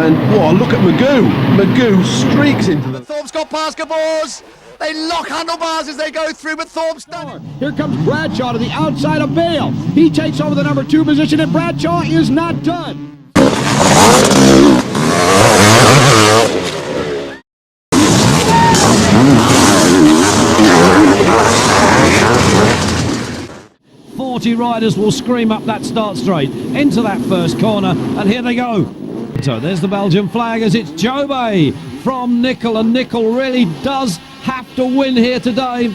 And whoa, look at Magoo. Magoo streaks into the... Thorpe's got past Gabors. They lock handlebars as they go through, but Thorpe's done. Here comes Bradshaw to the outside of Bale. He takes over the number 2 position, and Bradshaw is not done. Riders will scream up that start straight into that first corner, and here they go. So there's the Belgian flag as it's Jobé from NICOLL, and NICOLL really does have to win here today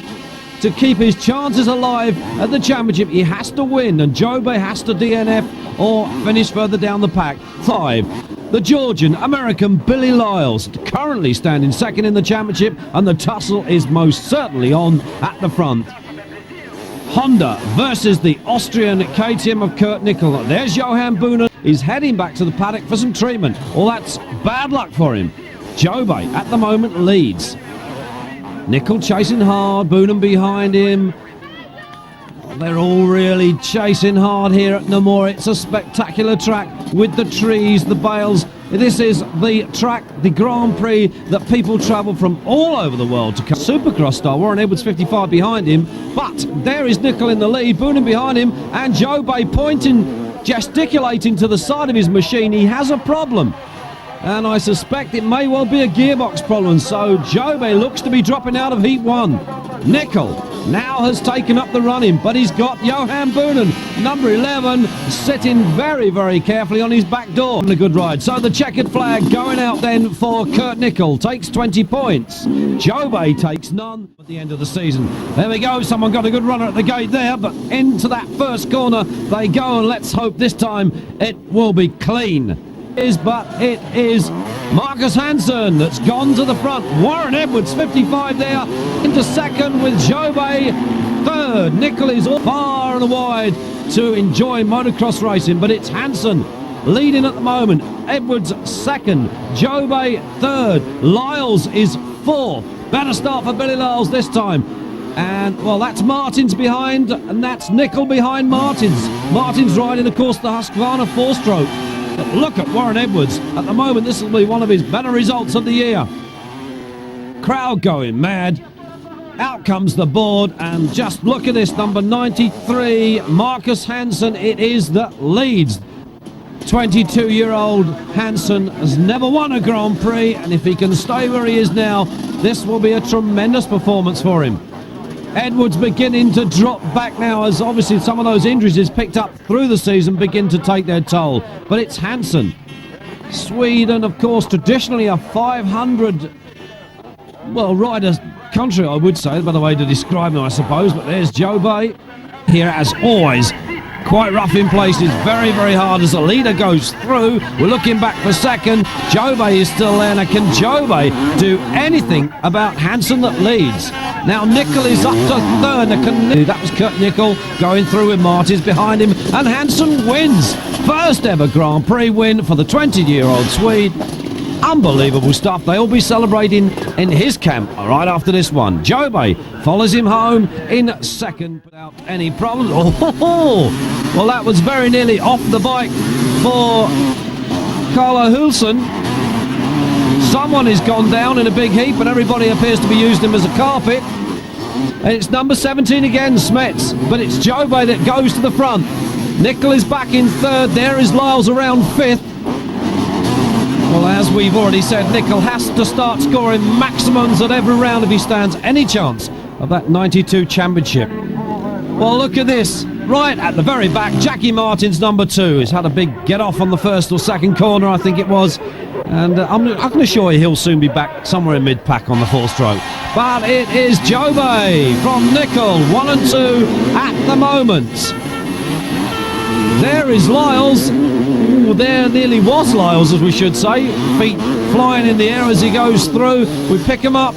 to keep his chances alive at the championship. He has to win, and Jobé has to DNF or finish further down the pack. 5. The Georgian American Billy Lyles currently standing second in the championship, and the tussle is most certainly on at the front. Honda versus the Austrian KTM of Kurt NICOLL. There's Johan Boonen. He's heading back to the paddock for some treatment. Well, that's bad luck for him. Jobé at the moment leads. NICOLL chasing hard, Boonen behind him. They're all really chasing hard here at NAMUR. It's a spectacular track with the trees, the bales. This is the track, the Grand Prix, that people travel from all over the world to come. Supercross star Warren Edwards 55 behind him, but there is NICOLL in the lead, Boonen behind him, and Jobé pointing, gesticulating to the side of his machine. He has a problem, and I suspect it may well be a gearbox problem, so Jobé looks to be dropping out of Heat 1. NICOLL now has taken up the running, but he's got Johan Boonen, number 11, sitting very, very carefully on his back door. And a good ride. So the checkered flag going out then for Kurt NICOLL, takes 20 points. Jobé takes none at the end of the season. There we go, someone got a good runner at the gate there, but into that first corner they go, and let's hope this time it will be clean. But it is Marcus Hansen that's gone to the front. Warren Edwards 55 there into second with Jobé third. NICOLL is far and wide to enjoy motocross racing, but it's Hansen leading at the moment. Edwards second, Jobé third, Lyles is fourth. Better start for Billy Lyles this time. And, well, that's Martins behind, and that's NICOLL behind Martins. Martins riding, of course, the Husqvarna 4-stroke. But look at Warren Edwards. At the moment, this will be one of his better results of the year. Crowd going mad. Out comes the board, and just look at this, number 93, Marcus Hansen, it is that leads. 22-year-old Hansen has never won a Grand Prix, and if he can stay where he is now, this will be a tremendous performance for him. Edwards beginning to drop back now, as obviously some of those injuries he's picked up through the season begin to take their toll. But it's Hansen. Sweden, of course, traditionally a 500, well, rider country, I would say, by the way to describe them, I suppose. But there's Jobé here, as always. Quite rough in places, very, very hard as the leader goes through. We're looking back for second. Jobé is still there. Now, can Jobé do anything about Hansen that leads? Now NICOLL is up to third. That was Kurt NICOLL going through with Martins behind him, and Hansen wins. First ever Grand Prix win for the 20-year-old Swede. Unbelievable stuff. They'll be celebrating in his camp right after this one. Jobé follows him home in second without any problems. Oh, well, that was very nearly off the bike for Carlo Hulsen. Someone has gone down in a big heap, and everybody appears to be using him as a carpet. And it's number 17 again, Smets, but it's Jobé that goes to the front. NICOLL is back in third. There is Lyles around fifth. Well, as we've already said, NICOLL has to start scoring maximums at every round if he stands any chance of that 92 championship. Well, look at this. Right at the very back, Jackie Martins, number 2, has had a big get-off on the first or second corner, I think it was. And I can assure you he'll soon be back somewhere in mid-pack on the 4-stroke. But it is Jobé from NICOLL, 1 and 2 at the moment. There is Lyles. Ooh, there nearly was Lyles, as we should say. Feet flying in the air as he goes through. We pick him up.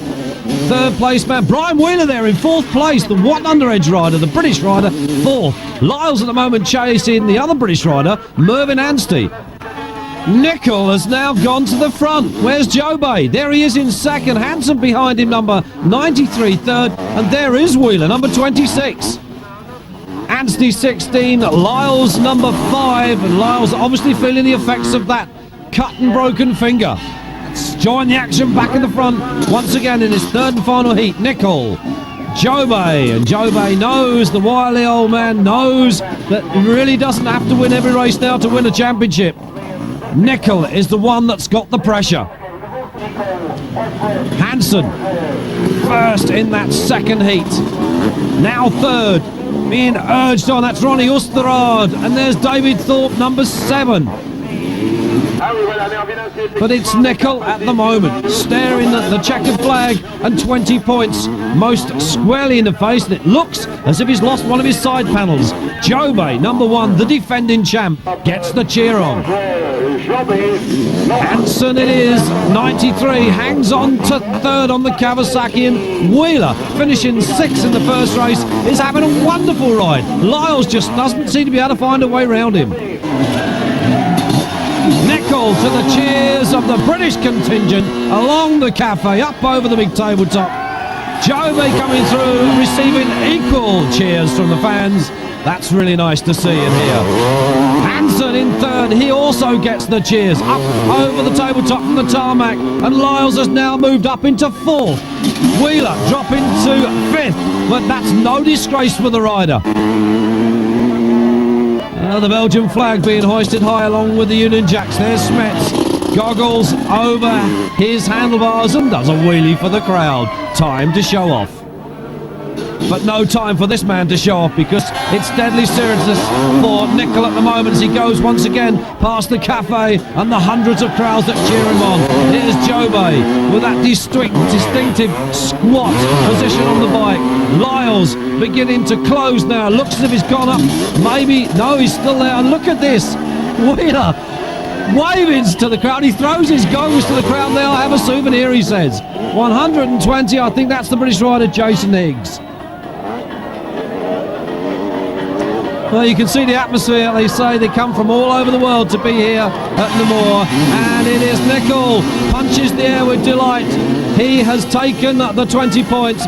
Third place man, Brian Wheeler there in fourth place. The one underedge rider, the British rider, fourth. Lyles at the moment chasing the other British rider, Mervyn Anstey. NICOLL has now gone to the front. Where's Jobé? There he is in second. Hansen behind him, number 93, third. And there is Wheeler, number 26. Anstey 16, Lyles number 5, and Lyles obviously feeling the effects of that cut and broken finger. Let's join the action back in the front once again in his third and final heat. NICOLL, Jobay, and Jobay knows, the wily old man knows that he really doesn't have to win every race now to win a championship. NICOLL is the one that's got the pressure. Hansen first in that second heat, now third, being urged on. That's Ronnie Osterrad, and there's David Thorpe, number 7. But it's NICOLL at the moment, staring at the checkered flag and 20 points most squarely in the face, and it looks as if he's lost one of his side panels. Jobay, number 1, the defending champ, gets the cheer on. Hansen it is, 93, hangs on to third on the Kawasaki, and Wheeler, finishing 6th in the first race, is having a wonderful ride. Lyles just doesn't seem to be able to find a way around him. NICOLL to the cheers of the British contingent along the cafe, up over the big tabletop. Jobay coming through, receiving equal cheers from the fans. That's really nice to see in here. Hansen in third, he also gets the cheers, up over the tabletop from the tarmac, and Lyles has now moved up into 4th. Wheeler dropping to 5th, but that's no disgrace for the rider. The Belgian flag being hoisted high along with the Union Jacks. There's Smets, goggles over his handlebars and does a wheelie for the crowd. Time to show off. But no time for this man to show off, because it's deadly seriousness for NICOLL at the moment as he goes once again past the cafe and the hundreds of crowds that cheer him on. Here's Jobay with that distinctive squat position on the bike. Lyles beginning to close now. Looks as if he's gone up. Maybe, no, he's still there. And look at this. Wheeler waving to the crowd. He throws his goggles to the crowd. They'll have a souvenir, he says. 120, I think that's the British rider, Jason Higgs. Well, you can see the atmosphere. They say they come from all over the world to be here at NAMUR, and it is NICOLL punches the air with delight. He has taken the 20 points.